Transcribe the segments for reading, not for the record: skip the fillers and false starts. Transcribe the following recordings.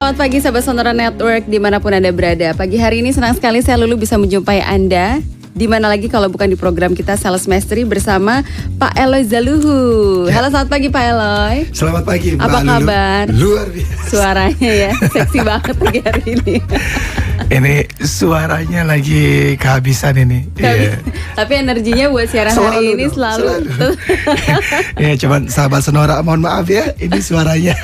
Selamat pagi sahabat Sonora Network dimanapun Anda berada. Pagi hari ini senang sekali saya Lulu bisa menjumpai Anda. Di mana lagi kalau bukan di program kita Sales Mastery bersama Pak Eloy Zaluhu. Halo, selamat pagi Pak Eloy. Selamat pagi Mbak Apa kabar? Luar biasa. Suaranya ya, seksi banget pagi hari ini. Ini suaranya lagi kehabisan ini. Tapi energinya buat siaran hari ini selalu. Ya, cuman sahabat Sonora mohon maaf ya, ini suaranya.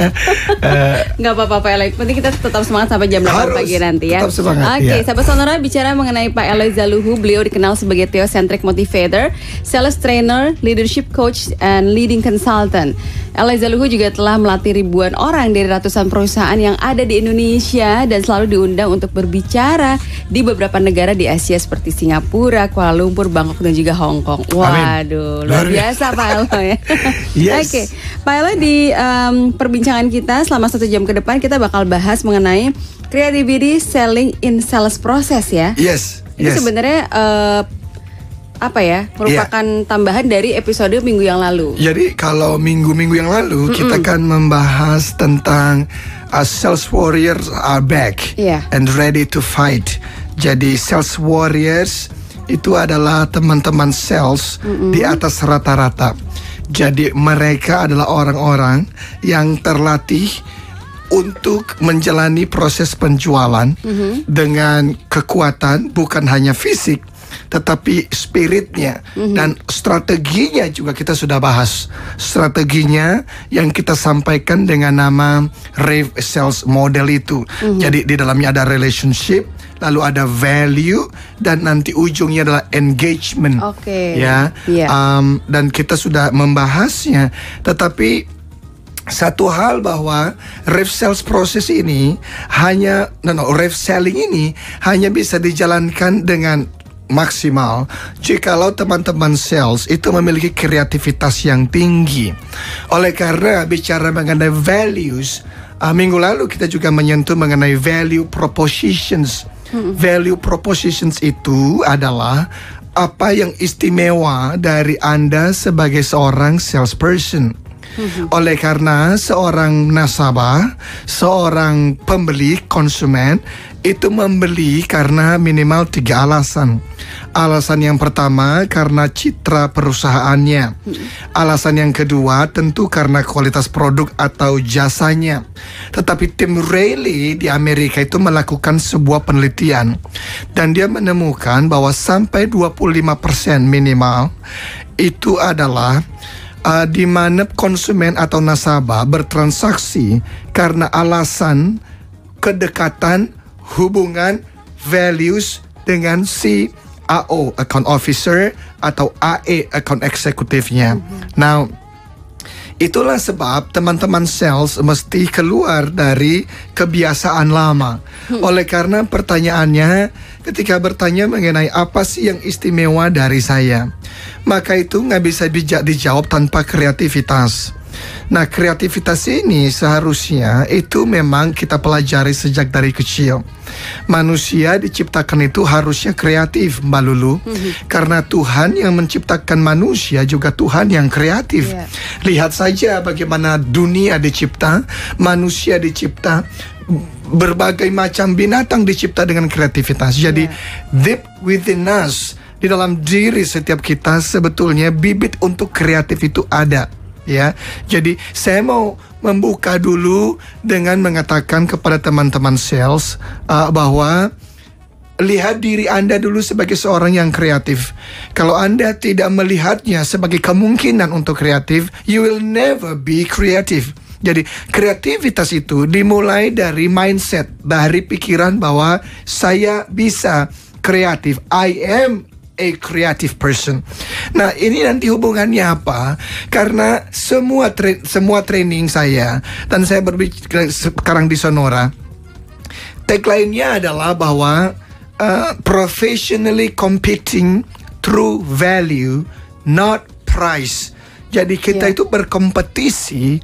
Nggak apa-apa Pak Eloy, penting kita tetap semangat sampai jam 8 pagi nanti ya. Tetap semangat. Oke, sahabat Sonora, bicara mengenai Pak Eloy Zaluhu, beliau dikenal sebagai Theocentric Motivator, Sales Trainer, Leadership Coach, and Leading Consultant. Eloy Zaluhu juga telah melatih ribuan orang dari ratusan perusahaan yang ada di Indonesia dan selalu diundang untuk berbicara di beberapa negara di Asia seperti Singapura, Kuala Lumpur, Bangkok, dan juga Hong Kong. Waduh, luar biasa Pak Eloy. Yes. Oke, Pak Eloy, di perbincangan kita selama 1 jam ke depan kita bakal bahas mengenai creativity selling in sales process ya. Yes. Ini sebenarnya merupakan tambahan dari episode minggu yang lalu. Jadi kalau minggu-minggu yang lalu kita kan membahas tentang sales warriors are back and ready to fight. Jadi sales warriors itu adalah teman-teman sales di atas rata-rata. Jadi mereka adalah orang-orang yang terlatih untuk menjalani proses penjualan dengan kekuatan bukan hanya fisik tetapi spiritnya dan strateginya juga kita sudah bahas. Strateginya yang kita sampaikan dengan nama Rave Sales Model itu. Jadi di dalamnya ada relationship, lalu ada value, dan nanti ujungnya adalah engagement. Dan kita sudah membahasnya. Tetapi satu hal bahwa rave sales proses ini rave selling ini hanya bisa dijalankan dengan maksimal jikalau teman-teman sales itu memiliki kreativitas yang tinggi. Oleh karena bicara mengenai values, minggu lalu kita juga menyentuh mengenai value propositions. Value propositions itu adalah apa yang istimewa dari Anda sebagai seorang salesperson. Oleh karena seorang nasabah, seorang pembeli, konsumen itu membeli karena minimal 3 alasan. Alasan yang pertama karena citra perusahaannya. Alasan yang kedua tentu karena kualitas produk atau jasanya. Tetapi tim Rayleigh di Amerika itu melakukan sebuah penelitian dan dia menemukan bahwa sampai 25% minimal itu adalah di mana konsumen atau nasabah bertransaksi karena alasan kedekatan, hubungan, values dengan si AO, account officer, atau AE, account executive-nya. Now, itulah sebab teman-teman sales mesti keluar dari kebiasaan lama. Oleh karena pertanyaannya, ketika bertanya mengenai apa sih yang istimewa dari saya, maka itu nggak bisa dijawab tanpa kreativitas. Nah, kreativitas ini seharusnya itu memang kita pelajari sejak dari kecil. Manusia diciptakan itu harusnya kreatif, Mbak Lulu. Karena Tuhan yang menciptakan manusia juga Tuhan yang kreatif. Lihat saja bagaimana dunia dicipta, manusia dicipta, berbagai macam binatang dicipta dengan kreativitas. Jadi deep within us, di dalam diri setiap kita sebetulnya bibit untuk kreatif itu ada. Ya, jadi saya mau membuka dulu dengan mengatakan kepada teman-teman sales bahwa lihat diri Anda dulu sebagai seorang yang kreatif. Kalau Anda tidak melihatnya sebagai kemungkinan untuk kreatif, you will never be creative. Jadi kreativitas itu dimulai dari mindset, dari pikiran bahwa saya bisa kreatif. I am a creative person. Nah, ini nanti hubungannya apa? Karena semua training saya, dan saya berbicara sekarang di Sonora, tagline-nya adalah bahwa professionally competing through value, not price. Jadi kita itu berkompetisi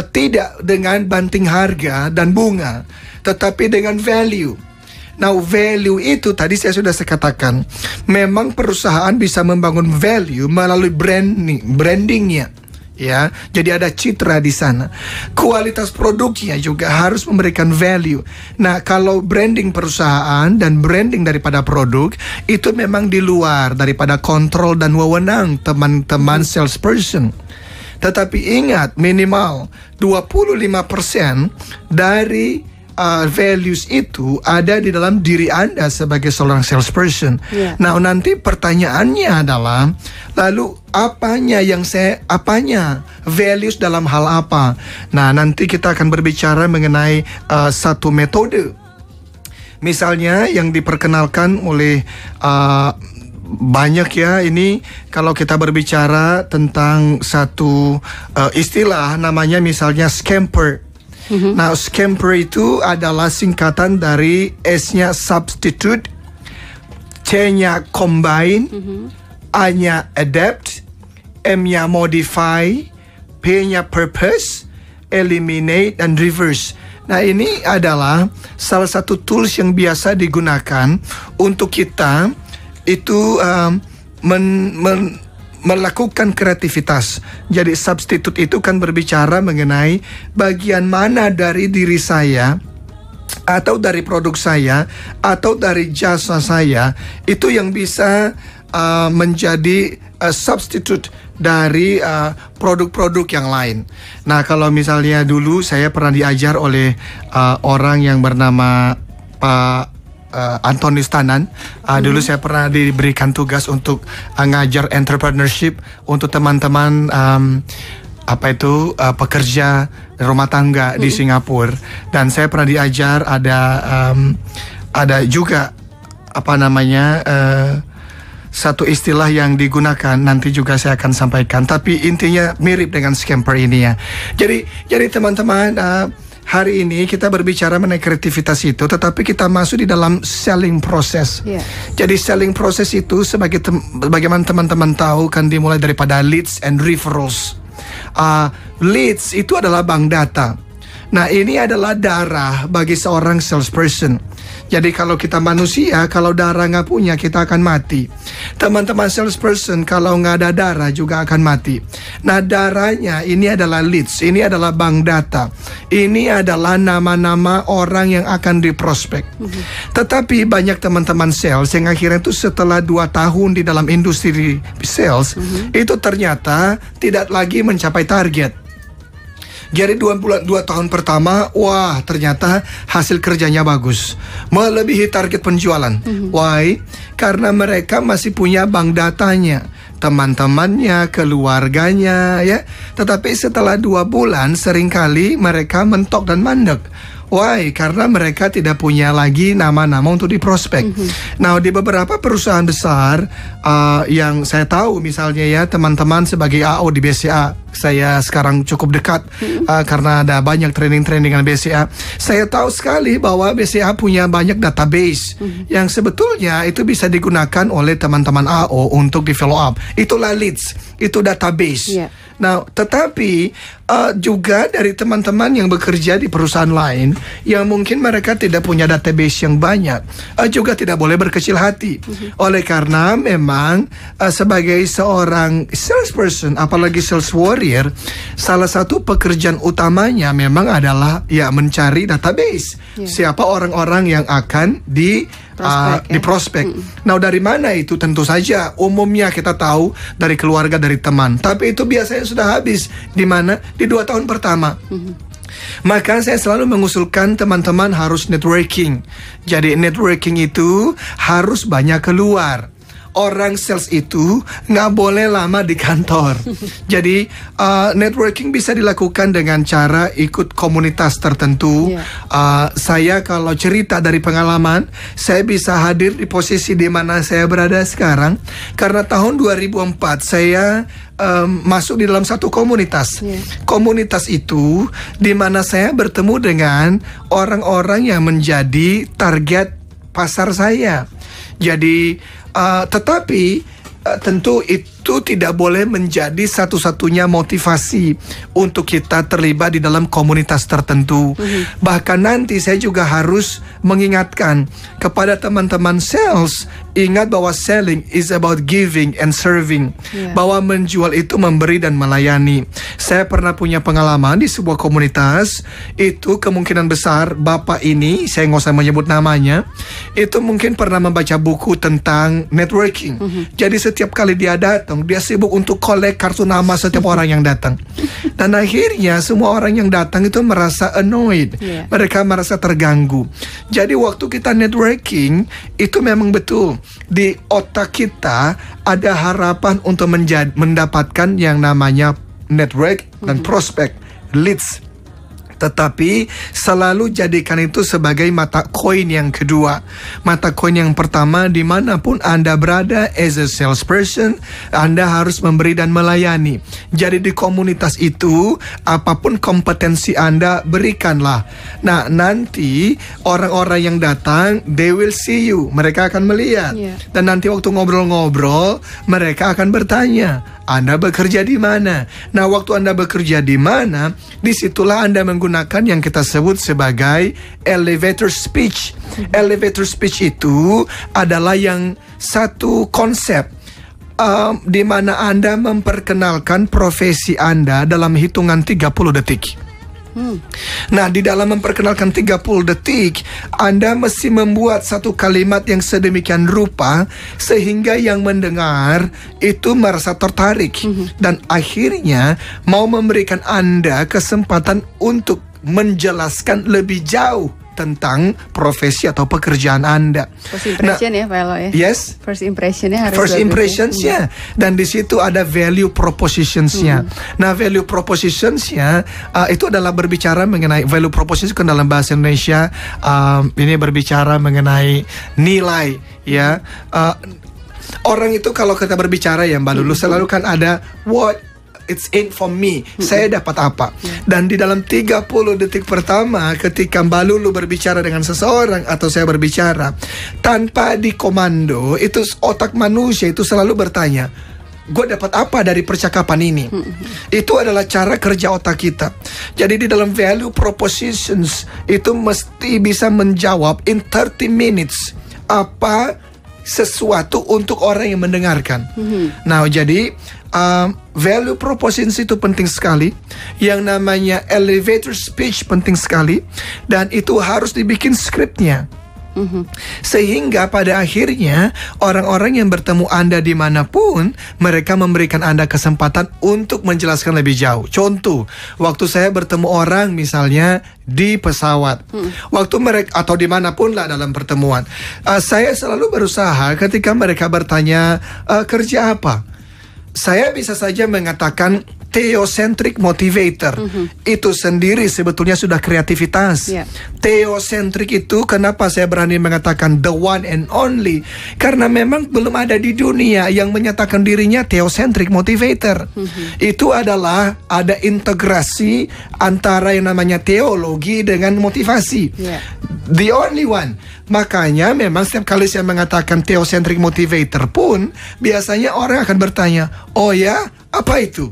tidak dengan banting harga dan bunga, tetapi dengan value. Nah, value itu tadi saya sudah katakan, memang perusahaan bisa membangun value melalui brandingnya. ya. Jadi ada citra di sana. Kualitas produknya juga harus memberikan value. Nah, kalau branding perusahaan dan branding daripada produk itu memang di luar daripada kontrol dan wewenang teman-teman salesperson. Tetapi ingat, minimal 25% dari values itu ada di dalam diri Anda sebagai seorang salesperson. Nah, nanti pertanyaannya adalah, lalu apanya values dalam hal apa? Nah, nanti kita akan berbicara mengenai satu metode. Misalnya yang diperkenalkan oleh banyak ya, ini kalau kita berbicara tentang satu istilah namanya misalnya scamper. Nah, scamper itu adalah singkatan dari S-nya substitute, C-nya combine, A-nya adapt, M-nya modify, P-nya purpose, eliminate, dan reverse. Nah, ini adalah salah satu tools yang biasa digunakan untuk kita itu melakukan kreativitas. Jadi substitute itu kan berbicara mengenai bagian mana dari diri saya atau dari produk saya atau dari jasa saya itu yang bisa menjadi substitute dari produk-produk yang lain. Nah, kalau misalnya dulu saya pernah diajar oleh orang yang bernama Pak Antonius Tanan. Dulu saya pernah diberikan tugas untuk ngajar entrepreneurship untuk teman-teman pekerja rumah tangga di Singapura. Dan saya pernah diajar ada juga satu istilah yang digunakan, nanti juga saya akan sampaikan. Tapi intinya mirip dengan scamper ini ya. Jadi teman-teman, hari ini kita berbicara mengenai kreativitas itu, tetapi kita masuk di dalam selling process. Jadi selling process itu bagaimana teman-teman tahu kan dimulai daripada leads and referrals. Leads itu adalah bank data. Nah, ini adalah darah bagi seorang salesperson. Jadi kalau kita manusia, kalau darah nggak punya, kita akan mati. Teman-teman salesperson, kalau nggak ada darah juga akan mati. Nah, darahnya ini adalah leads, ini adalah bank data. Ini adalah nama-nama orang yang akan diprospek. Tetapi banyak teman-teman sales yang akhirnya itu setelah 2 tahun di dalam industri sales, itu ternyata tidak lagi mencapai target. Jadi 2 tahun pertama, wah ternyata hasil kerjanya bagus, melebihi target penjualan. Why? Karena mereka masih punya bank datanya, teman-temannya, keluarganya ya. Tetapi setelah 2 bulan seringkali mereka mentok dan mandek. Why? Karena mereka tidak punya lagi nama-nama untuk diprospek. Nah, di beberapa perusahaan besar yang saya tahu, misalnya ya teman-teman sebagai AO di BCA, saya sekarang cukup dekat karena ada banyak training-training dengan BCA. Saya tahu sekali bahwa BCA punya banyak database yang sebetulnya itu bisa digunakan oleh teman-teman AO untuk di follow up. Itulah leads, itu database. Nah, tetapi juga dari teman-teman yang bekerja di perusahaan lain yang mungkin mereka tidak punya database yang banyak, juga tidak boleh berkecil hati. Oleh karena memang sebagai seorang salesperson, apalagi sales warrior, salah satu pekerjaan utamanya memang adalah ya mencari database. Siapa orang-orang yang akan di prospek. Nah, dari mana itu? Tentu saja umumnya kita tahu dari keluarga, dari teman. Tapi itu biasanya sudah habis. Di mana? Di 2 tahun pertama. Maka saya selalu mengusulkan teman-teman harus networking. Jadi networking itu harus banyak keluar. Orang sales itu nggak boleh lama di kantor. Jadi networking bisa dilakukan dengan cara ikut komunitas tertentu. Saya kalau cerita dari pengalaman, saya bisa hadir di posisi di mana saya berada sekarang karena tahun 2004 saya masuk di dalam satu komunitas. Komunitas itu di mana saya bertemu dengan orang-orang yang menjadi target pasar saya. Jadi tetapi tentu itu tidak boleh menjadi satu-satunya motivasi untuk kita terlibat di dalam komunitas tertentu. Bahkan nanti saya juga harus mengingatkan kepada teman-teman sales, ingat bahwa selling is about giving and serving. Bahwa menjual itu memberi dan melayani. Saya pernah punya pengalaman di sebuah komunitas, itu kemungkinan besar bapak ini, saya nggak usah menyebut namanya, itu mungkin pernah membaca buku tentang networking. Jadi setiap kali dia datang, dia sibuk untuk kolek kartu nama setiap orang yang datang. Dan akhirnya semua orang yang datang itu merasa annoyed. Mereka merasa terganggu. Jadi waktu kita networking, itu memang betul di otak kita ada harapan untuk mendapatkan yang namanya network dan prospek, leads. Tetapi selalu jadikan itu sebagai mata koin yang kedua. Mata koin yang pertama, dimanapun Anda berada as a salesperson, Anda harus memberi dan melayani. Jadi di komunitas itu, apapun kompetensi Anda, berikanlah. Nah, nanti orang-orang yang datang, they will see you. Mereka akan melihat. Dan nanti waktu ngobrol-ngobrol, mereka akan bertanya, Anda bekerja di mana? Nah, waktu Anda bekerja di mana, disitulah Anda menggunakan yang kita sebut sebagai elevator speech. Elevator speech itu adalah yang satu konsep di mana Anda memperkenalkan profesi Anda dalam hitungan 30 detik. Nah, di dalam memperkenalkan 30 detik, Anda mesti membuat satu kalimat yang sedemikian rupa sehingga yang mendengar itu merasa tertarik dan akhirnya mau memberikan Anda kesempatan untuk menjelaskan lebih jauh tentang profesi atau pekerjaan Anda. First impression ya, Pak Elo ya. Yes. First impressionnya harus. First impressionsnya, dan di situ ada value propositionsnya. Nah, value propositionsnya itu adalah berbicara mengenai value proposition kan dalam bahasa Indonesia. Ini berbicara mengenai nilai, ya. Orang itu kalau kita berbicara ya Mbak Lulu, selalu kan ada what it's in for me. Saya dapat apa? Dan di dalam 30 detik pertama ketika Mbak Lulu berbicara dengan seseorang atau saya berbicara, tanpa dikomando, itu otak manusia itu selalu bertanya, gue dapat apa dari percakapan ini? Itu adalah cara kerja otak kita. Jadi di dalam value propositions itu mesti bisa menjawab in 30 minutes apa sesuatu untuk orang yang mendengarkan. Nah, jadi value propositions itu penting sekali. Yang namanya elevator speech penting sekali. Dan itu harus dibikin skripnya. Sehingga pada akhirnya orang-orang yang bertemu Anda dimanapun, mereka memberikan Anda kesempatan untuk menjelaskan lebih jauh. Contoh, waktu saya bertemu orang misalnya di pesawat, waktu mereka atau dimanapun lah dalam pertemuan, saya selalu berusaha ketika mereka bertanya kerja apa, saya bisa saja mengatakan theocentric motivator. Itu sendiri sebetulnya sudah kreativitas. Theocentric itu kenapa saya berani mengatakan the one and only, karena memang belum ada di dunia yang menyatakan dirinya theocentric motivator. Itu adalah ada integrasi antara yang namanya teologi dengan motivasi. The only one. Makanya memang setiap kali saya mengatakan theocentric motivator pun biasanya orang akan bertanya, oh ya, apa itu?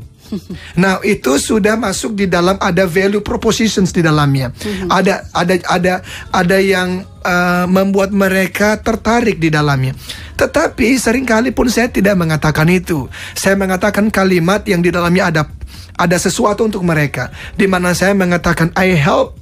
Nah, itu sudah masuk di dalam, ada value propositions di dalamnya. Ada yang membuat mereka tertarik di dalamnya. Tetapi seringkali pun saya tidak mengatakan itu. Saya mengatakan kalimat yang di dalamnya ada sesuatu untuk mereka, di mana saya mengatakan I help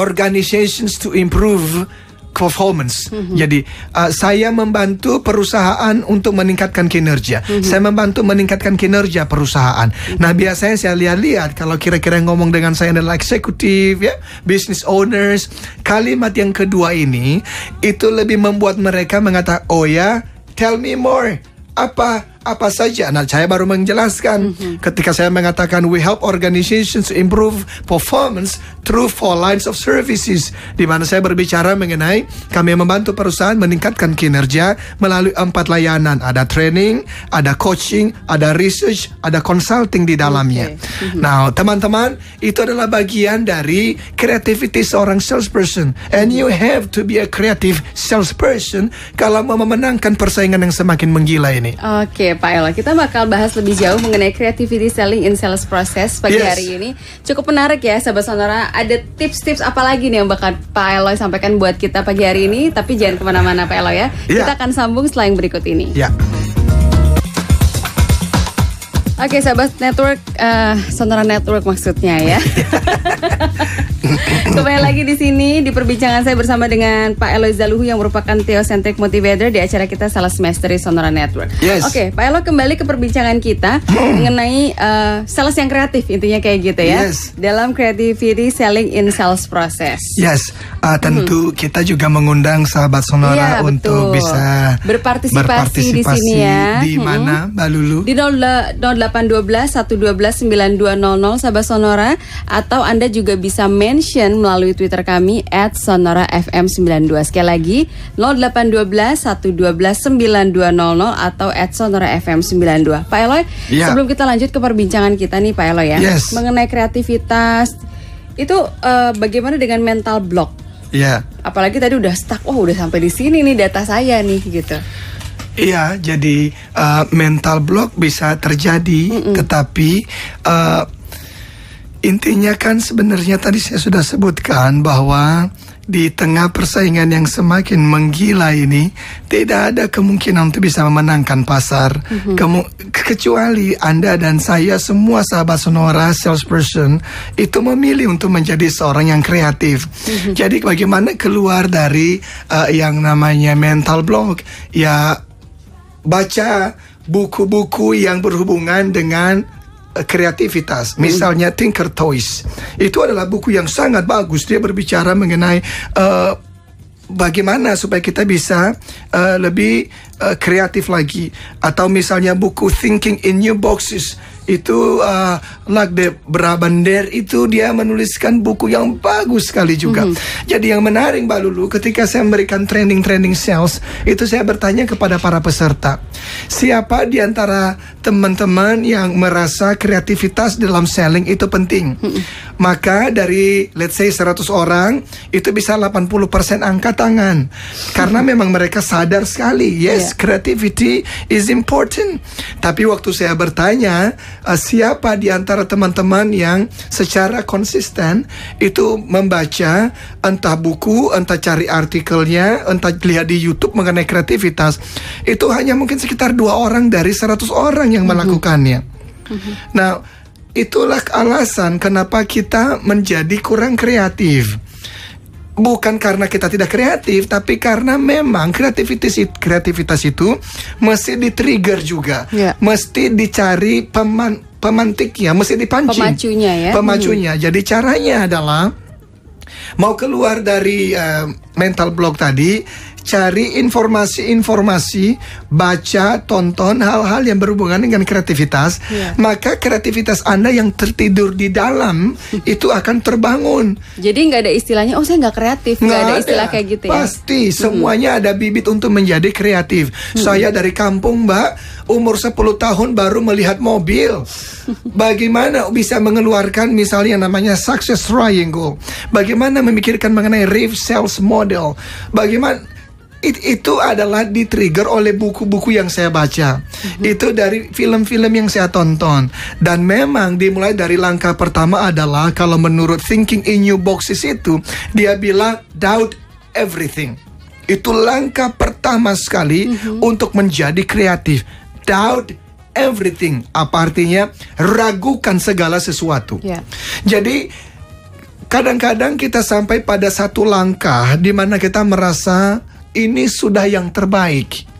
organizations to improve performance. Jadi saya membantu perusahaan untuk meningkatkan kinerja. Saya membantu meningkatkan kinerja perusahaan. Nah, biasanya saya lihat kalau kira-kira ngomong dengan saya adalah eksekutif, ya, business owners, kalimat yang kedua ini itu lebih membuat mereka mengatakan, oh ya, tell me more. Apa saja? Nah, saya baru menjelaskan. Ketika saya mengatakan we help organizations to improve performance, through 4 lines of services, di mana saya berbicara mengenai kami membantu perusahaan meningkatkan kinerja melalui 4 layanan. Ada training, ada coaching, ada research, ada consulting di dalamnya. Nah, teman-teman, itu adalah bagian dari creativity seorang salesperson. And you have to be a creative salesperson kalau mau memenangkan persaingan yang semakin menggila ini. Oke, Pak Elo, kita bakal bahas lebih jauh mengenai creativity selling in sales process pagi hari ini. Cukup menarik ya, sahabat Sonora. Ada tips-tips apa lagi nih yang bakal Pak Elo sampaikan buat kita pagi hari ini? Tapi jangan kemana-mana, Pak Elo ya. Kita akan sambung setelah yang berikut ini. Oke, sahabat network, Sonora Network maksudnya ya. Kembali lagi di sini di perbincangan saya bersama dengan Pak Eloy Zaluhu yang merupakan Theocentric Motivator di acara kita Sales Mastery Sonora Network. Oke, Pak Elo, kembali ke perbincangan kita mengenai sales yang kreatif, intinya kayak gitu ya. Dalam creativity selling in sales process. Tentu kita juga mengundang sahabat Sonora untuk bisa berpartisipasi di sini ya. Di mana, Mbak Lulu? Di 0812 112 9200 sahabat Sonora, atau Anda juga bisa mention melalui Twitter kami @SonoraFM92. Sekali lagi 0812 112 9200 atau @SonoraFM92. Pak Eloy, sebelum kita lanjut ke perbincangan kita nih Pak Eloy ya, mengenai kreativitas itu bagaimana dengan mental block? Apalagi tadi udah stuck, udah sampai di sini nih data saya nih gitu. Iya, jadi mental block bisa terjadi, tetapi intinya kan sebenarnya tadi saya sudah sebutkan bahwa di tengah persaingan yang semakin menggila ini tidak ada kemungkinan untuk bisa memenangkan pasar, kecuali Anda dan saya semua sahabat Sonora salesperson itu memilih untuk menjadi seorang yang kreatif. Jadi bagaimana keluar dari yang namanya mental block? Ya, baca buku-buku yang berhubungan dengan kreativitas. Misalnya Tinker Toys. Itu adalah buku yang sangat bagus. Dia berbicara mengenai bagaimana supaya kita bisa lebih kreatif lagi. Atau misalnya buku Thinking in New Boxes. Itu Lagde Brabander itu dia menuliskan buku yang bagus sekali juga. Jadi yang menarik Mbak Lulu, ketika saya memberikan training sales, itu saya bertanya kepada para peserta, siapa di antara teman-teman yang merasa kreativitas dalam selling itu penting? Maka dari let's say 100 orang, itu bisa 80% angkat tangan. Karena memang mereka sadar sekali, creativity is important. Tapi waktu saya bertanya, siapa di antara teman-teman yang secara konsisten itu membaca entah buku, entah cari artikelnya, entah lihat di YouTube mengenai kreativitas, itu hanya mungkin sekitar 2 orang dari 100 orang yang melakukannya. Nah, itulah alasan kenapa kita menjadi kurang kreatif. Bukan karena kita tidak kreatif, tapi karena memang kreativitas itu mesti di-trigger juga, mesti dicari pemantiknya, mesti dipancing, pemacunya. Jadi caranya adalah mau keluar dari mental block tadi, cari informasi-informasi, baca, tonton hal-hal yang berhubungan dengan kreativitas. Maka kreativitas Anda yang tertidur di dalam itu akan terbangun. Jadi nggak ada istilahnya, saya nggak kreatif, nggak ada istilah kayak gitu ya. Pasti semuanya ada bibit untuk menjadi kreatif. Saya dari kampung, Mbak, umur 10 tahun baru melihat mobil. Bagaimana bisa mengeluarkan misalnya yang namanya success triangle, bagaimana memikirkan mengenai rev sales model, bagaimana itu adalah di-trigger oleh buku-buku yang saya baca. Itu dari film-film yang saya tonton. Dan memang dimulai dari langkah pertama adalah, kalau menurut Thinking in New Boxes itu, dia bilang doubt everything. Itu langkah pertama sekali untuk menjadi kreatif. Doubt everything. Apa artinya? Ragukan segala sesuatu. Jadi kadang-kadang kita sampai pada satu langkah di mana kita merasa ini sudah yang terbaik.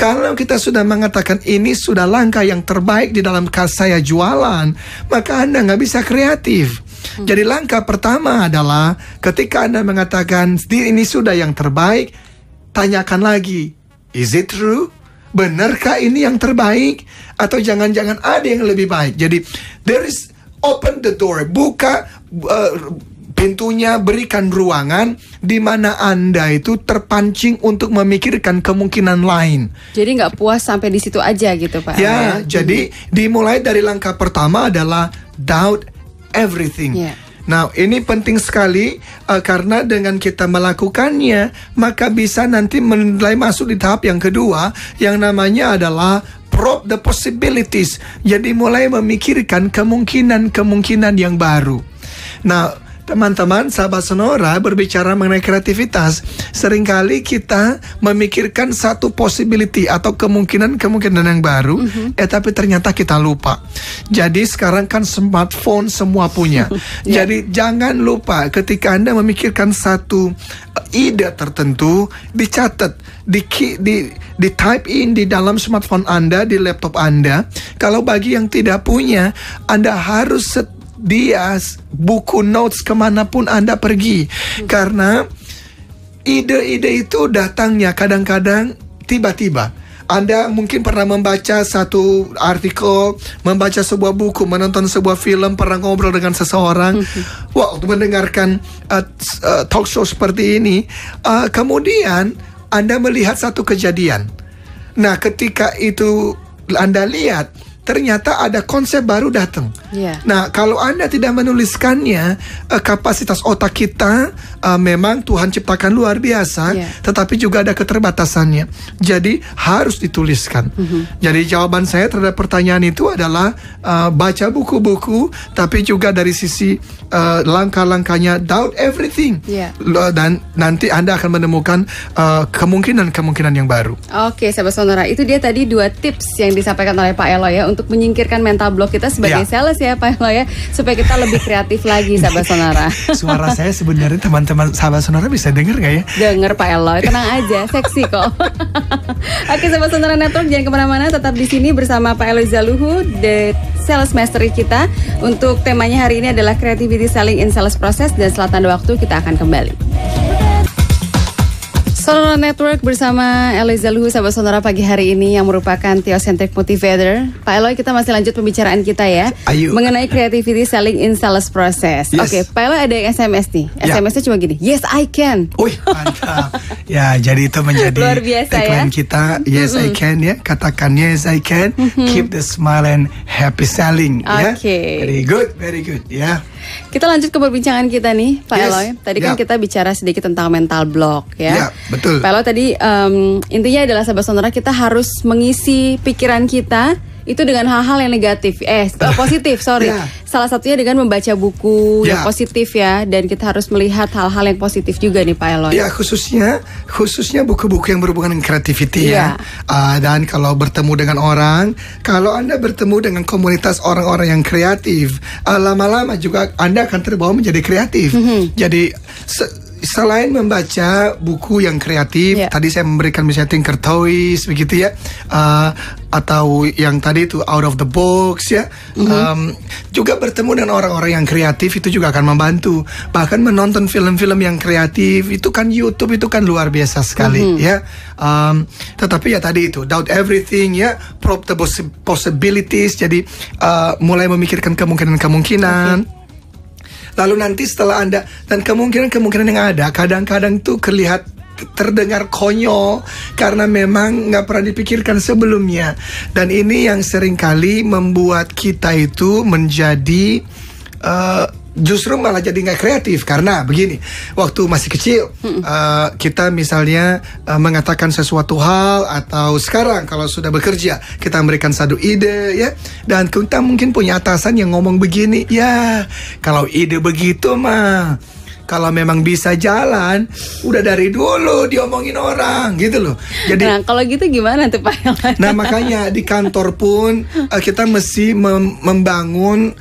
Kalau kita sudah mengatakan ini sudah langkah yang terbaik di dalam saya jualan, maka Anda nggak bisa kreatif. Jadi langkah pertama adalah ketika Anda mengatakan ini sudah yang terbaik, tanyakan lagi, is it true? Benarkah ini yang terbaik? Atau jangan-jangan ada yang lebih baik? Jadi there is open the door, buka pintunya, berikan ruangan di mana Anda itu terpancing untuk memikirkan kemungkinan lain. Jadi nggak puas sampai di situ aja gitu Pak. Ya, jadi dimulai dari langkah pertama adalah doubt everything. Yeah. Nah, ini penting sekali karena dengan kita melakukannya, maka bisa nanti mulai masuk di tahap yang kedua yang namanya adalah probe the possibilities. Jadi mulai memikirkan kemungkinan-kemungkinan yang baru. Nah, teman-teman, sahabat Sonora, berbicara mengenai kreativitas, seringkali kita memikirkan satu possibility atau kemungkinan yang baru, tapi ternyata kita lupa. Jadi sekarang kan smartphone semua punya. Jadi jangan lupa ketika Anda memikirkan satu ide tertentu, dicatat, di type in di dalam smartphone Anda, di laptop Anda. Kalau bagi yang tidak punya, Anda harus dia buku notes kemanapun Anda pergi. Karena ide-ide itu datangnya kadang-kadang tiba-tiba. Anda mungkin pernah membaca satu artikel, membaca sebuah buku, menonton sebuah film, pernah ngobrol dengan seseorang. Waktu mendengarkan talk show seperti ini, kemudian Anda melihat satu kejadian. Nah, ketika itu Anda lihat, ternyata ada konsep baru datang. Nah, kalau Anda tidak menuliskannya, kapasitas otak kita memang Tuhan ciptakan luar biasa, tetapi juga ada keterbatasannya. Jadi harus dituliskan. Jadi jawaban saya terhadap pertanyaan itu adalah baca buku-buku, tapi juga dari sisi langkah-langkahnya doubt everything. Dan nanti Anda akan menemukan kemungkinan-kemungkinan yang baru. Oke, sahabat Sonora, itu dia tadi 2 tips yang disampaikan oleh Pak Eloy ya, untuk menyingkirkan mental block kita sebagai sales ya Pak Eloy ya, supaya kita lebih kreatif lagi sahabat Sonora. Suara saya sebenarnya teman-teman sahabat Sonora bisa dengar gak ya? Dengar Pak Eloy, tenang aja, seksi kok. Oke, sahabat Sonora Network, jangan kemana-mana, tetap di sini bersama Pak Eloy Zaluhu, The Sales Mastery kita. Untuk temanya hari ini adalah Creativity Selling in Sales Process, dan setelah tanda waktu kita akan kembali. Sonora Network bersama Eloy Zaluhu, sahabat Sonora, pagi hari ini yang merupakan Theocentric Motivator. Pak Eloy, kita masih lanjut pembicaraan kita ya. Ayo. Mengenai Creativity Selling in Sales Process. Oke, Pak Eloy ada yang SMS nih. SMS-nya cuma gini, yes I can. Wih, mantap. Ya, jadi itu menjadi luar biasa tagline ya kita, yes I can ya. Katakan yes I can, keep the smile and happy selling ya. Very good ya. Kita lanjut ke perbincangan kita nih, Pak Eloy. Tadi kan kita bicara sedikit tentang mental block ya. Betul. Pak Eloy tadi intinya adalah sahabat Sonora, kita harus mengisi pikiran kita itu dengan hal-hal yang negatif, positif, sorry. Salah satunya dengan membaca buku yang positif ya, dan kita harus melihat hal-hal yang positif juga nih Pak Eloy. Ya, khususnya buku-buku yang berhubungan dengan creativity ya. Dan kalau bertemu dengan orang, kalau Anda bertemu dengan komunitas orang-orang yang kreatif, lama-lama juga Anda akan terbawa menjadi kreatif. Jadi selain membaca buku yang kreatif, tadi saya memberikan misalnya Tinker Toys begitu ya, atau yang tadi itu Out of the Box ya, juga bertemu dengan orang-orang yang kreatif itu juga akan membantu. Bahkan menonton film-film yang kreatif itu kan, YouTube itu kan luar biasa sekali ya. Tetapi ya tadi itu doubt everything ya, probe the possibilities. Jadi mulai memikirkan kemungkinan-kemungkinan. Lalu nanti setelah Anda, dan kemungkinan-kemungkinan yang ada kadang-kadang tuh terdengar konyol karena memang nggak pernah dipikirkan sebelumnya. Dan ini yang seringkali membuat kita itu menjadi justru malah jadi nggak kreatif. Karena begini, waktu masih kecil kita misalnya mengatakan sesuatu hal, atau sekarang kalau sudah bekerja kita memberikan satu ide ya, dan kita mungkin punya atasan yang ngomong begini, ya kalau ide begitu mah, kalau memang bisa jalan, udah dari dulu diomongin orang gitu loh. Jadi, nah kalau gitu gimana tuh Pak? Nah makanya di kantor pun kita mesti membangun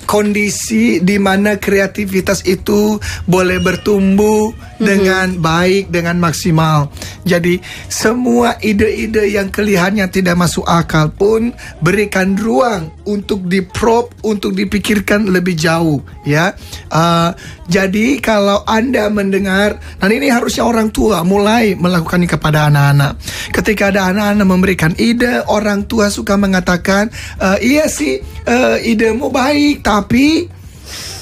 kondisi di mana kreativitas itu boleh bertumbuh dengan baik, dengan maksimal. Jadi semua ide-ide yang kelihatannya tidak masuk akal pun berikan ruang untuk diprop, untuk dipikirkan lebih jauh ya. Jadi kalau Anda mendengar, dan ini harusnya orang tua mulai melakukan ini kepada anak-anak. Ketika ada anak-anak memberikan ide, orang tua suka mengatakan, iya sih idemu baik, tapi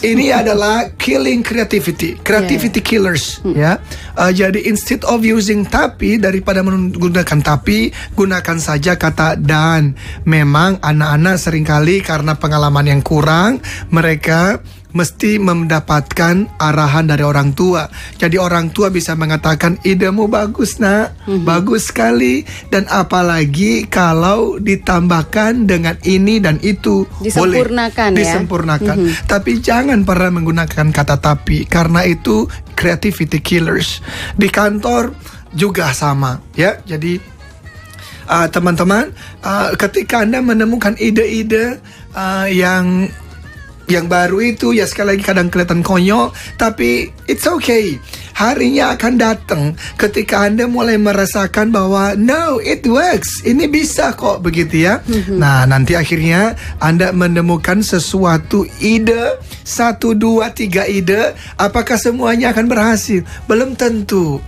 Ini adalah killing creativity killers, ya. Jadi instead of using tapi, daripada menggunakan tapi, gunakan saja kata dan. Memang anak-anak seringkali karena pengalaman yang kurang, mereka mesti mendapatkan arahan dari orang tua. Jadi orang tua bisa mengatakan, idemu bagus nak, bagus sekali. Dan apalagi kalau ditambahkan dengan ini dan itu, disempurnakan, boleh disempurnakan. Tapi jangan pernah menggunakan kata tapi, karena itu creativity killers. Di kantor juga sama, ya. Jadi teman-teman, ketika Anda menemukan ide-ide yang baru itu, ya sekali lagi kadang kelihatan konyol, tapi it's okay. Harinya akan datang ketika Anda mulai merasakan bahwa no, it works, ini bisa kok, begitu ya. Nah, nanti akhirnya Anda menemukan sesuatu ide, 1, 2, 3 ide. Apakah semuanya akan berhasil? Belum tentu.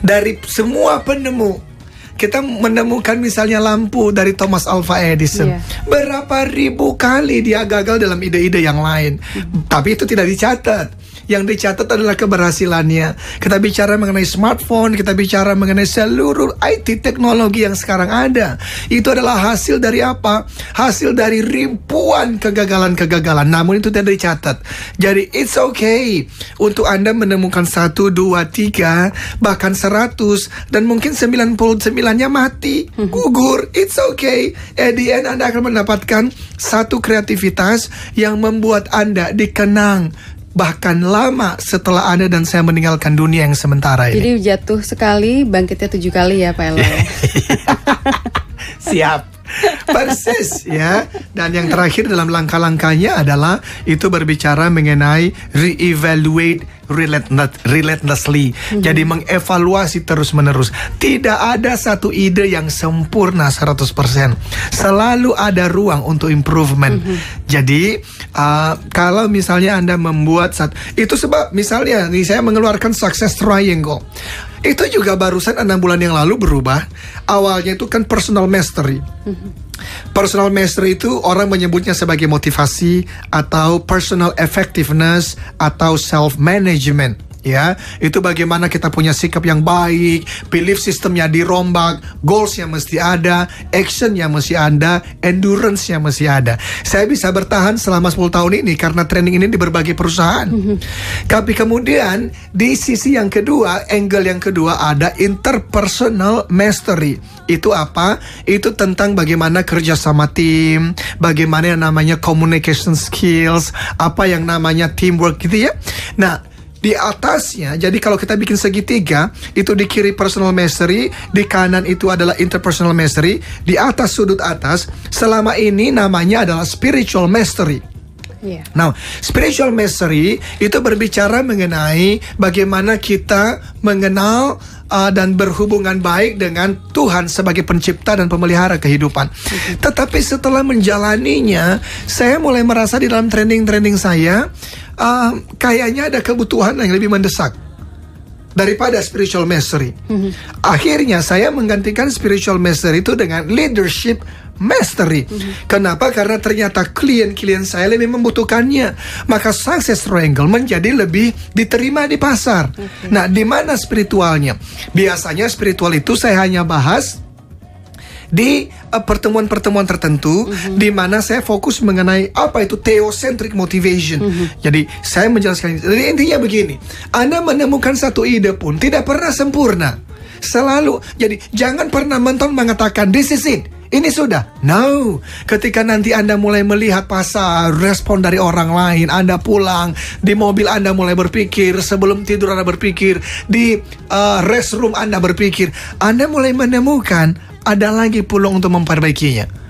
Dari semua penemu, kita menemukan misalnya lampu dari Thomas Alva Edison. Berapa ribu kali dia gagal dalam ide-ide yang lain. Tapi itu tidak dicatat. Yang dicatat adalah keberhasilannya. Kita bicara mengenai smartphone, kita bicara mengenai seluruh IT teknologi yang sekarang ada. Itu adalah hasil dari apa? Hasil dari ribuan kegagalan-kegagalan. Namun itu tidak dicatat. Jadi it's okay untuk Anda menemukan 1, 2, 3, bahkan 100, dan mungkin 99-nya mati, gugur. It's okay. At the end Anda akan mendapatkan satu kreativitas yang membuat Anda dikenang bahkan lama setelah Anda dan saya meninggalkan dunia yang sementara ini. Jadi jatuh sekali, bangkitnya 7 kali ya Pak Elo. Siap. Persis, ya. Dan yang terakhir dalam langkah-langkahnya adalah itu berbicara mengenai re-evaluate relentlessly. Jadi mengevaluasi terus-menerus. Tidak ada satu ide yang sempurna 100%. Selalu ada ruang untuk improvement. Jadi kalau misalnya Anda membuat itu sebab misalnya nih saya mengeluarkan success triangle. Itu juga barusan 6 bulan yang lalu berubah. Awalnya itu kan personal mastery. Personal mastery itu orang menyebutnya sebagai motivasi atau personal effectiveness atau self management. Ya, itu bagaimana kita punya sikap yang baik, belief systemnya dirombak, goalsnya mesti ada, actionnya mesti ada, endurance-nya mesti ada. Saya bisa bertahan selama 10 tahun ini karena training ini di berbagai perusahaan. Tapi kemudian di sisi yang kedua, angle yang kedua ada interpersonal mastery. Itu apa? Itu tentang bagaimana kerja sama tim, bagaimana yang namanya communication skills, apa yang namanya teamwork gitu ya. Nah, di atasnya, jadi kalau kita bikin segitiga, itu di kiri personal mastery, di kanan itu adalah interpersonal mastery, di atas sudut atas, selama ini namanya adalah spiritual mastery. Nah, spiritual mastery itu berbicara mengenai bagaimana kita mengenal dan berhubungan baik dengan Tuhan sebagai pencipta dan pemelihara kehidupan. Tetapi setelah menjalaninya, saya mulai merasa di dalam training saya, kayaknya ada kebutuhan yang lebih mendesak daripada spiritual mastery. Akhirnya saya menggantikan spiritual mastery itu dengan leadership mastery. Kenapa? Karena ternyata klien-klien saya lebih membutuhkannya. Maka success triangle menjadi lebih diterima di pasar. Nah, di mana spiritualnya? Biasanya spiritual itu saya hanya bahas di pertemuan-pertemuan tertentu, di mana saya fokus mengenai apa itu theocentric motivation. Jadi saya menjelaskan. Jadi intinya begini, Anda menemukan satu ide pun tidak pernah sempurna. Selalu. Jadi jangan pernah menton mengatakan this is it, ini sudah. No. Ketika nanti Anda mulai melihat pasar, respon dari orang lain, Anda pulang, di mobil Anda mulai berpikir, sebelum tidur Anda berpikir, di restroom Anda berpikir, Anda mulai menemukan ada lagi peluang untuk memperbaikinya.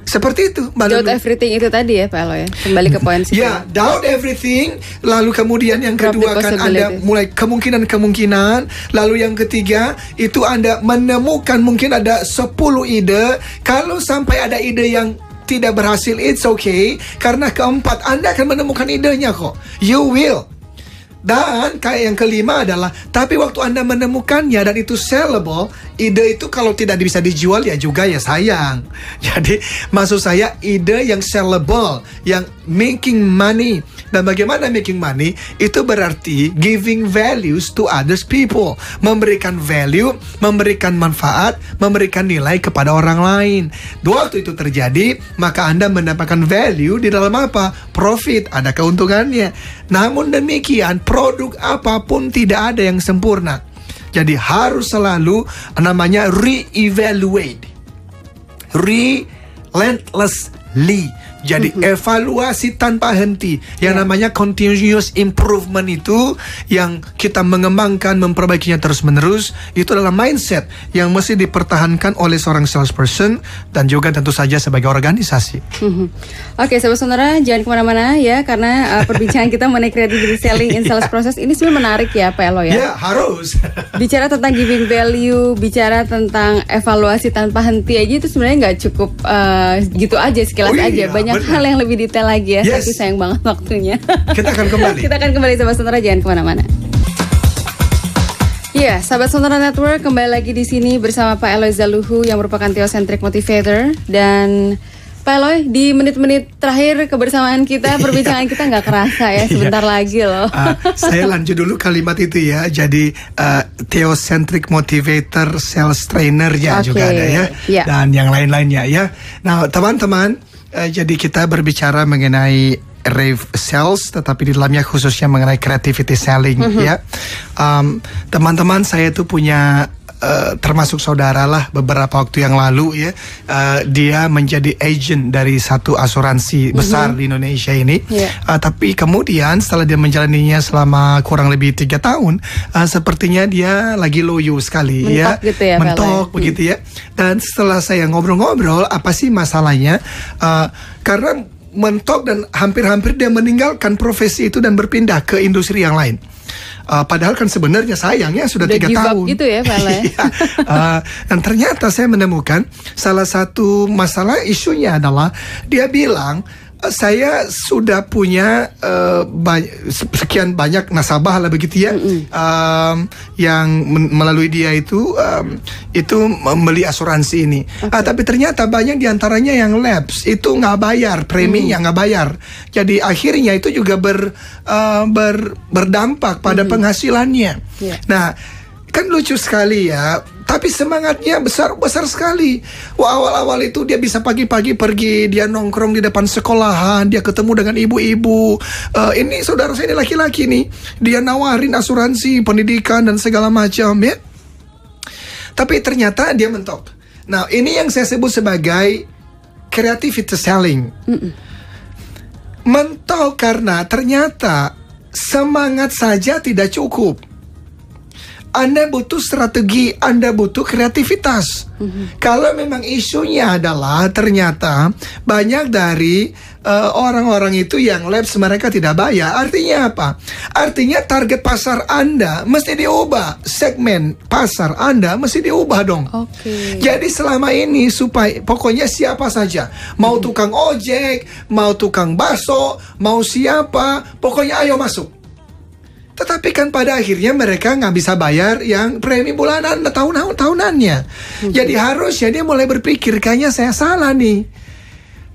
Seperti itu. Doubt everything itu tadi ya Pak Elo ya. Kembali ke poin situ. Ya, doubt everything. Lalu kemudian yang kedua kan Anda mulai kemungkinan-kemungkinan. Lalu yang ketiga itu Anda menemukan mungkin ada 10 ide. Kalau sampai ada ide yang tidak berhasil, it's okay. Karena keempat Anda akan menemukan idenya kok. You will. Dan kayak yang kelima adalah, tapi waktu Anda menemukannya dan itu sellable, ide itu kalau tidak bisa dijual ya juga ya sayang. Jadi maksud saya ide yang sellable, yang making money. Dan bagaimana making money? Itu berarti giving values to others people. Memberikan value, memberikan manfaat, memberikan nilai kepada orang lain. Waktu itu terjadi, maka Anda mendapatkan value di dalam apa? Profit, ada keuntungannya. Namun demikian, produk apapun tidak ada yang sempurna. Jadi harus selalu namanya re-evaluate, relentlessly. Jadi evaluasi tanpa henti. Yang namanya continuous improvement itu, yang kita mengembangkan, memperbaikinya terus-menerus, itu adalah mindset yang mesti dipertahankan oleh seorang salesperson dan juga tentu saja sebagai organisasi. Oke, sahabat Sonora, jangan kemana-mana ya, karena perbincangan kita mengenai creativity selling in sales process ini sebenarnya menarik ya, Pak Elo ya. Ya, harus. Bicara tentang giving value, bicara tentang evaluasi tanpa henti aja itu sebenarnya nggak cukup gitu aja, sekilas aja. Banyak hal yang lebih detail lagi ya. Tapi sayang banget waktunya. Kita akan kembali. Kita akan kembali, sahabat Sonora, jangan kemana-mana. Ya, sahabat Sonora Network, kembali lagi di sini bersama Pak Eloy Zaluhu yang merupakan Theocentric Motivator. Dan Pak Eloy, di menit-menit terakhir kebersamaan kita, perbincangan kita nggak kerasa ya, sebentar lagi loh. Saya lanjut dulu kalimat itu ya. Jadi Theocentric Motivator, Sales Trainer ya, juga ada ya. Dan yang lain-lainnya ya. Nah, teman-teman, jadi kita berbicara mengenai rave sales, tetapi di dalamnya khususnya mengenai creativity selling ya. Teman-teman, saya tuh punya termasuk saudara lah beberapa waktu yang lalu ya, dia menjadi agent dari satu asuransi besar di Indonesia ini. Tapi kemudian setelah dia menjalaninya selama kurang lebih 3 tahun, sepertinya dia lagi loyo sekali. Mentok ya, gitu ya, mentok begitu ya. Dan setelah saya ngobrol-ngobrol, apa sih masalahnya? Karena mentok dan hampir-hampir dia meninggalkan profesi itu dan berpindah ke industri yang lain. Padahal kan sebenarnya sayangnya sudah 3 tahun gitu ya, Pak Le. Dan ternyata saya menemukan salah satu masalah isunya adalah dia bilang, saya sudah punya sekian banyak nasabah lah begitu ya, yang melalui dia itu membeli asuransi ini. Tapi ternyata banyak diantaranya yang lapse, itu nggak bayar preminya, nggak bayar. Jadi akhirnya itu juga berdampak pada penghasilannya. Nah, kan lucu sekali ya. Tapi semangatnya besar sekali. Wah, awal-awal itu dia bisa pagi-pagi pergi, dia nongkrong di depan sekolahan, dia ketemu dengan ibu-ibu. Ini saudara saya ini laki-laki nih, dia nawarin asuransi, pendidikan dan segala macam ya. Tapi ternyata dia mentok. Nah, ini yang saya sebut sebagai creativity selling. Mentok karena ternyata semangat saja tidak cukup. Anda butuh strategi, Anda butuh kreativitas. Kalau memang isunya adalah ternyata banyak dari orang-orang itu yang lapse, mereka tidak bayar. Artinya apa? Artinya target pasar Anda mesti diubah. Segmen pasar Anda mesti diubah dong. Jadi selama ini supaya pokoknya siapa saja, mau tukang ojek, mau tukang bakso, mau siapa, pokoknya ayo masuk. Tetapi kan pada akhirnya mereka nggak bisa bayar yang premi bulanan tahunannya. Jadi harusnya dia mulai berpikir, kayaknya saya salah nih.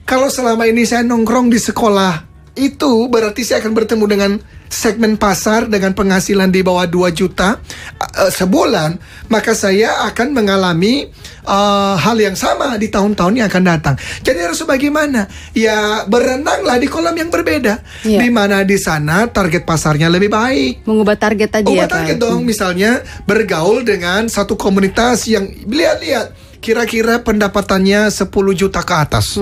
Kalau selama ini saya nongkrong di sekolah, itu berarti saya akan bertemu dengan segmen pasar dengan penghasilan di bawah 2 juta sebulan, maka saya akan mengalami hal yang sama di tahun-tahun yang akan datang. Jadi harus bagaimana? Ya berenanglah di kolam yang berbeda, di mana di sana target pasarnya lebih baik. Mengubah target tadi ya, Ubah target dong. Misalnya bergaul dengan satu komunitas yang lihat kira-kira pendapatannya 10 juta ke atas.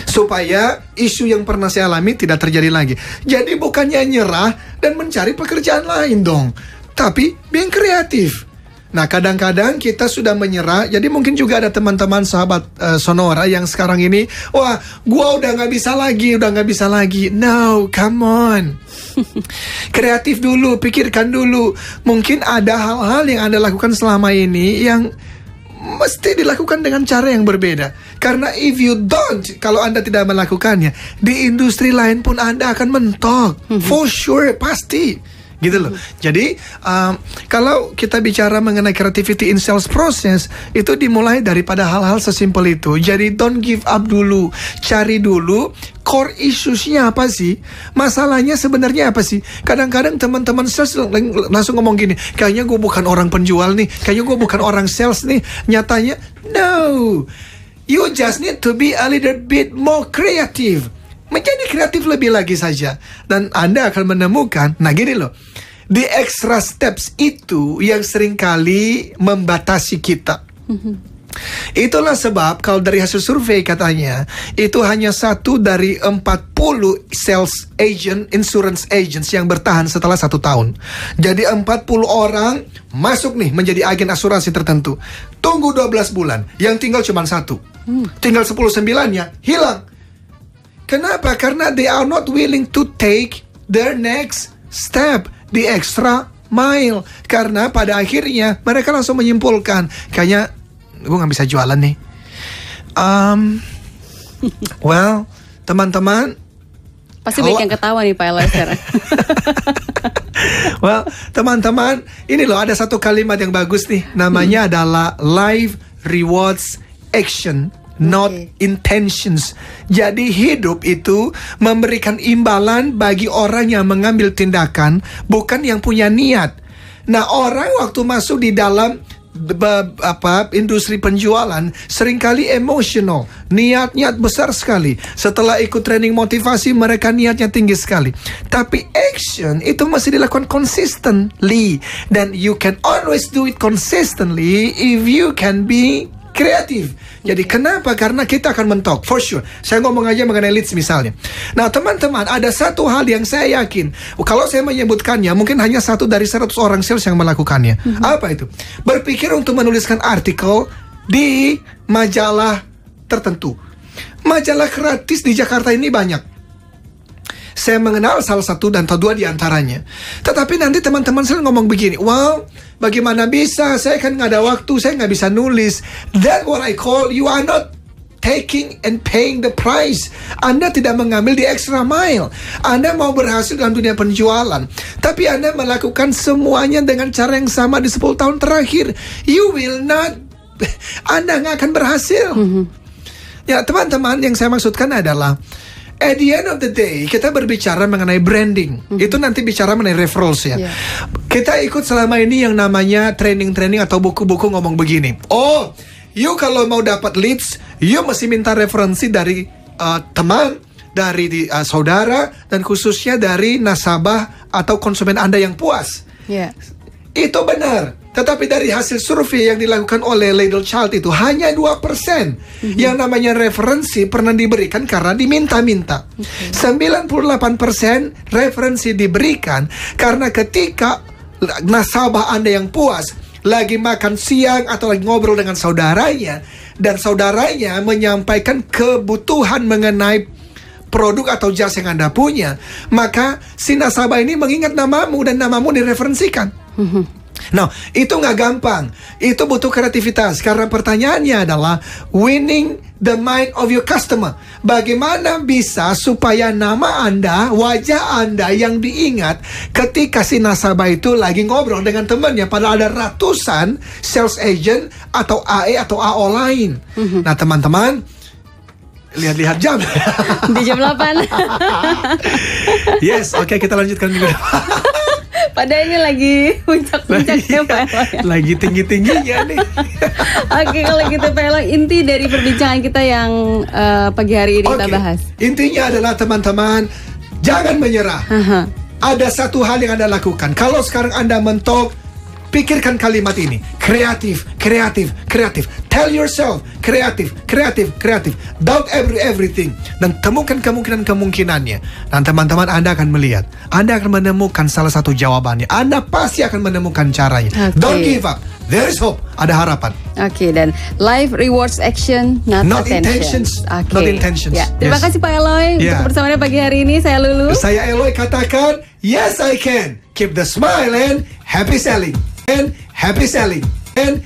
Supaya isu yang pernah saya alami tidak terjadi lagi. Jadi bukannya nyerah dan mencari pekerjaan lain dong, tapi being kreatif. Nah, kadang-kadang kita sudah menyerah. Jadi mungkin juga ada teman-teman sahabat Sonora yang sekarang ini, wah, gua udah nggak bisa lagi. No, come on. Kreatif dulu, pikirkan dulu. Mungkin ada hal-hal yang Anda lakukan selama ini yang mesti dilakukan dengan cara yang berbeda. Karena if you don't, kalau Anda tidak melakukannya, di industri lain pun Anda akan mentok. For sure, pasti. Gitu loh. Jadi kalau kita bicara mengenai creativity in sales process, itu dimulai daripada hal-hal sesimpel itu. Jadi don't give up dulu. Cari dulu core issues-nya apa sih? Masalahnya sebenarnya apa sih? Kadang-kadang teman-teman sales langsung ngomong gini, kayaknya gue bukan orang penjual nih, kayaknya gue bukan orang sales nih. Nyatanya, no. You just need to be a little bit more creative. Menjadi kreatif lebih lagi saja. Dan Anda akan menemukan, nah gini loh, the extra steps itu yang seringkali membatasi kita. Itulah sebab kalau dari hasil survei katanya, itu hanya 1 dari 40 sales agent, insurance agents yang bertahan setelah 1 tahun. Jadi 40 orang masuk nih menjadi agen asuransi tertentu. Tunggu 12 bulan, yang tinggal cuma 1. Tinggal 10/9-nya hilang. Kenapa? Karena they are not willing to take their next step, the extra mile. Karena pada akhirnya mereka langsung menyimpulkan, kayaknya gue gak bisa jualan nih. Well, teman-teman, pasti banyak yang ketawa nih Pak Eloy sekarang. Well, teman-teman, ini loh ada satu kalimat yang bagus nih. Namanya adalah life rewards action, not intentions. Jadi hidup itu memberikan imbalan bagi orang yang mengambil tindakan, bukan yang punya niat. Nah, orang waktu masuk di dalam industri penjualan seringkali emosional, niat besar sekali. Setelah ikut training motivasi, mereka niatnya tinggi sekali. Tapi action itu masih dilakukan consistently, dan you can always do it consistently if you can be kreatif. Jadi kenapa? Karena kita akan mentok, for sure. Saya ngomong aja mengenai leads misalnya. Nah teman-teman, ada satu hal yang saya yakin, kalau saya menyebutkannya, mungkin hanya 1 dari 100 orang sales yang melakukannya. Apa itu? Berpikir untuk menuliskan artikel di majalah tertentu. Majalah gratis di Jakarta ini banyak. Saya mengenal salah satu dan 2 di antaranya. Tetapi nanti teman-teman saya ngomong begini, wow, bagaimana bisa? Saya kan nggak ada waktu, saya nggak bisa nulis. That's what I call, you are not taking and paying the price. Anda tidak mengambil the extra mile. Anda mau berhasil dalam dunia penjualan, tapi Anda melakukan semuanya dengan cara yang sama di 10 tahun terakhir. You will not, Anda nggak akan berhasil. Ya teman-teman, yang saya maksudkan adalah, at the end of the day, kita berbicara mengenai branding. Itu nanti bicara mengenai referrals ya. Kita ikut selama ini yang namanya training-training atau buku-buku ngomong begini. Oh, you kalau mau dapat leads, you mesti minta referensi dari teman, dari saudara, dan khususnya dari nasabah atau konsumen Anda yang puas. Itu benar. Tetapi dari hasil survei yang dilakukan oleh Lidl Child itu hanya 2% yang namanya referensi pernah diberikan karena diminta-minta. 98% referensi diberikan karena ketika nasabah Anda yang puas lagi makan siang atau lagi ngobrol dengan saudaranya, dan saudaranya menyampaikan kebutuhan mengenai produk atau jasa yang Anda punya, maka si nasabah ini mengingat namamu dan namamu direferensikan. Nah, itu nggak gampang. Itu butuh kreativitas. Karena pertanyaannya adalah winning the mind of your customer. Bagaimana bisa supaya nama Anda, wajah Anda yang diingat ketika si nasabah itu lagi ngobrol dengan temannya, padahal ada ratusan sales agent atau AE atau AO lain. Nah, teman-teman, lihat-lihat jam. Di jam 8. Yes, oke, kita lanjutkan minggu depan. Padahal ini lagi puncak-puncaknya Pak Eloy. Lagi tinggi-tingginya nih. Oke, kalau gitu Pak Eloy, inti dari perbincangan kita yang pagi hari ini kita bahas. Intinya adalah teman-teman, jangan menyerah. Ada satu hal yang Anda lakukan. Kalau sekarang Anda mentok, pikirkan kalimat ini. Kreatif, kreatif, kreatif. Tell yourself, kreatif, kreatif, kreatif. Doubt everything. Dan temukan kemungkinan-kemungkinannya. Dan teman-teman, Anda akan melihat, Anda akan menemukan salah satu jawabannya. Anda pasti akan menemukan caranya. Don't give up. There is hope. Ada harapan. Oke, dan life rewards action, not intentions. Not intentions. Ya. Terima kasih Pak Eloy untuk bersamanya pagi hari ini. Saya Lulu. Saya Eloy, katakan, yes I can. Keep the smile and happy selling. And happy selling. And